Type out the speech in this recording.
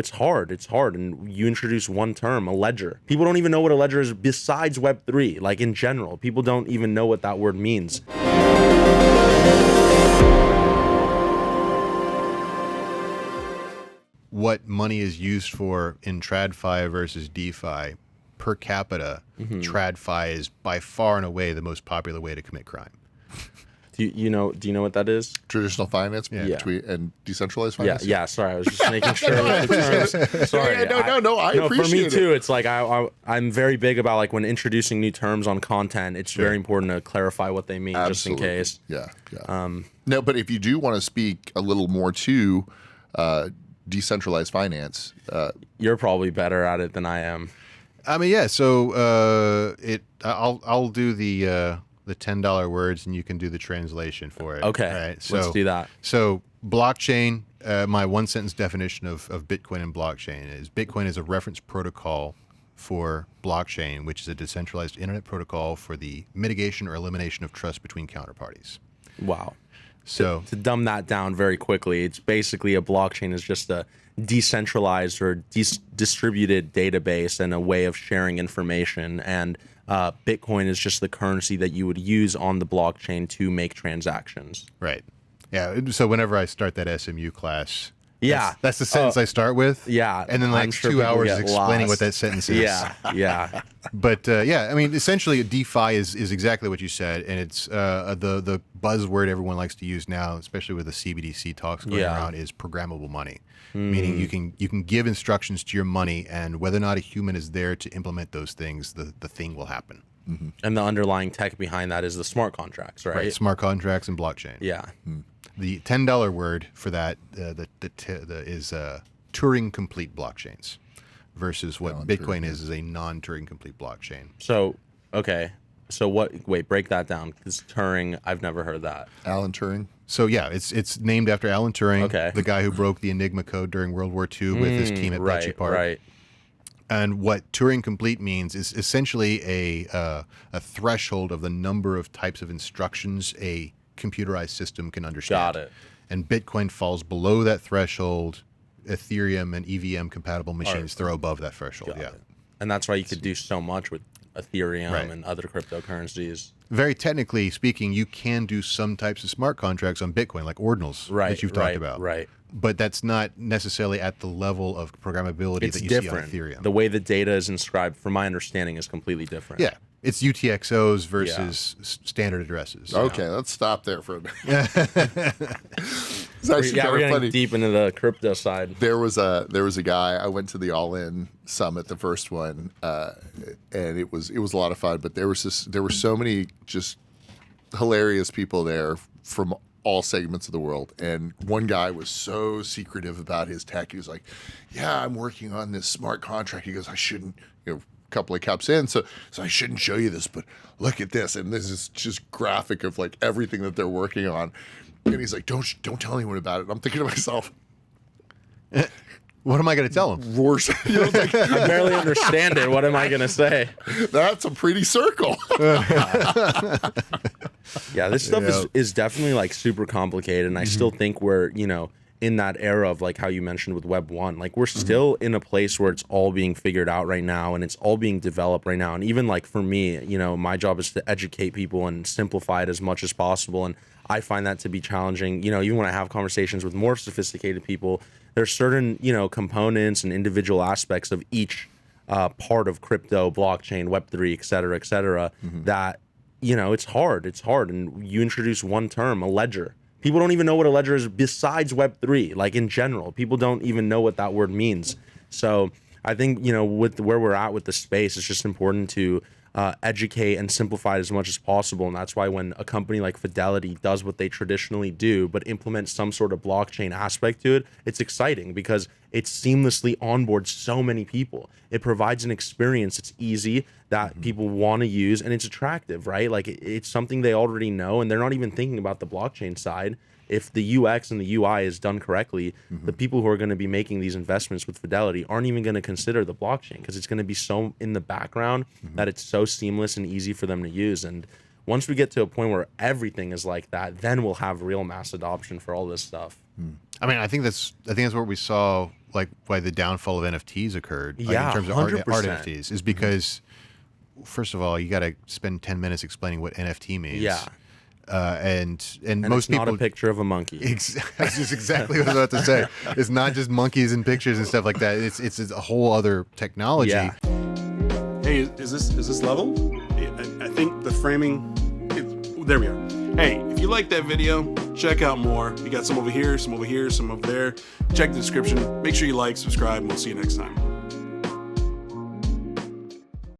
It's hard. It's hard. And you introduce one term, a ledger. People don't even know what a ledger is besides Web3. Like in general, people don't even know what that word means. What money is used for in TradFi versus DeFi per capita, TradFi is by far and away the most popular way to commit crime. Do you know what that is? Traditional finance between and decentralized finance. Yeah. Sorry, I was just making sure. Sorry. No, I appreciate for me it. too. It's like I'm very big about like when introducing new terms on content. It's very important to clarify what they mean, Absolutely. just in case. Yeah. No, but if you do want to speak a little more to decentralized finance, you're probably better at it than I am. I mean, yeah. So I'll do the $10 words, and you can do the translation for it. Okay, right? So, let's do that. So blockchain, my one sentence definition of Bitcoin and blockchain is Bitcoin is a reference protocol for blockchain, which is a decentralized internet protocol for the mitigation or elimination of trust between counterparties. Wow. So to dumb that down very quickly, it's basically a blockchain is just a decentralized or distributed database and a way of sharing information, and Bitcoin is just the currency that you would use on the blockchain to make transactions. Right. Yeah. So whenever I start that SMU class, yeah, that's the sentence I start with. Yeah. And then like sure 2 hours explaining lost. what that sentence is. Yeah. But yeah, I mean, essentially DeFi is exactly what you said. And it's the buzzword everyone likes to use now, especially with the CBDC talks going around, is programmable money. Meaning you can give instructions to your money, and whether or not a human is there to implement those things, the thing will happen. And the underlying tech behind that is the smart contracts, right? Smart contracts and blockchain. Yeah. The $10 word for that is Turing complete blockchains versus what Bitcoin is a non-Turing complete blockchain. So, okay. So wait, break that down. Because Turing, I've never heard that. Alan Turing. So yeah, it's named after Alan Turing, the guy who broke the Enigma code during World War II with his team at Bletchley Park. Right. And what Turing complete means is essentially a threshold of the number of types of instructions a computerized system can understand. Got it. And Bitcoin falls below that threshold. Ethereum and EVM compatible machines throw above that threshold. Got it. And that's why you could do so much with Ethereum and other cryptocurrencies. Very technically speaking, you can do some types of smart contracts on Bitcoin, like ordinals that you've talked about. Right. But that's not necessarily at the level of programmability that you see on Ethereum. The way the data is inscribed, from my understanding, is completely different. Yeah. It's UTXOs versus standard addresses. Okay, let's stop there for a minute. It's actually we're getting funny. deep into the crypto side. There was a guy. I went to the All In Summit, the first one, and it was a lot of fun. But there were so many just hilarious people there from all segments of the world. And one guy was so secretive about his tech. He was like, "Yeah, I'm working on this smart contract." He goes, "I shouldn't, couple of cups in, so I shouldn't show you this, but look at this." And this is just graphic of like everything that they're working on. And he's like, don't tell anyone about it. And I'm thinking to myself, what am I going to tell them? Like, I barely understand it. What am I going to say? That's a pretty circle. Yeah, this stuff is definitely like super complicated, and I still think we're, in that era of like how you mentioned with Web 1, like we're still in a place where it's all being figured out right now, and it's all being developed right now. And even like for me, my job is to educate people and simplify it as much as possible. And I find that to be challenging. Even when I have conversations with more sophisticated people, there's certain, components and individual aspects of each part of crypto, blockchain, Web3, et cetera, that, it's hard. It's hard. And you introduce one term, a ledger. People don't even know what a ledger is besides Web3. Like in general, people don't even know what that word means. So I think, with where we're at with the space, it's just important to educate and simplify it as much as possible. And that's why when a company like Fidelity does what they traditionally do, but implements some sort of blockchain aspect to it, it's exciting because it seamlessly onboards so many people. It provides an experience that's easy, that people want to use, and it's attractive, right? Like it's something they already know, and they're not even thinking about the blockchain side. If the UX and the UI is done correctly, the people who are going to be making these investments with Fidelity aren't even going to consider the blockchain because it's going to be so in the background that it's so seamless and easy for them to use. And once we get to a point where everything is like that, then we'll have real mass adoption for all this stuff. I mean, I think that's what we saw why the downfall of NFTs occurred, like, Yeah, in terms of art 100%. NFTs, is because first of all, you got to spend 10 minutes explaining what NFT means. Yeah. And it's most people not a picture of a monkey. That's just exactly what I was about to say. It's not just monkeys and pictures and stuff like that. It's a whole other technology. Yeah. Hey, is this level? I think the framing. There we are. Hey, if you like that video, check out more. We got some over here, some over here, some over there. Check the description. Make sure you like, subscribe, and we'll see you next time.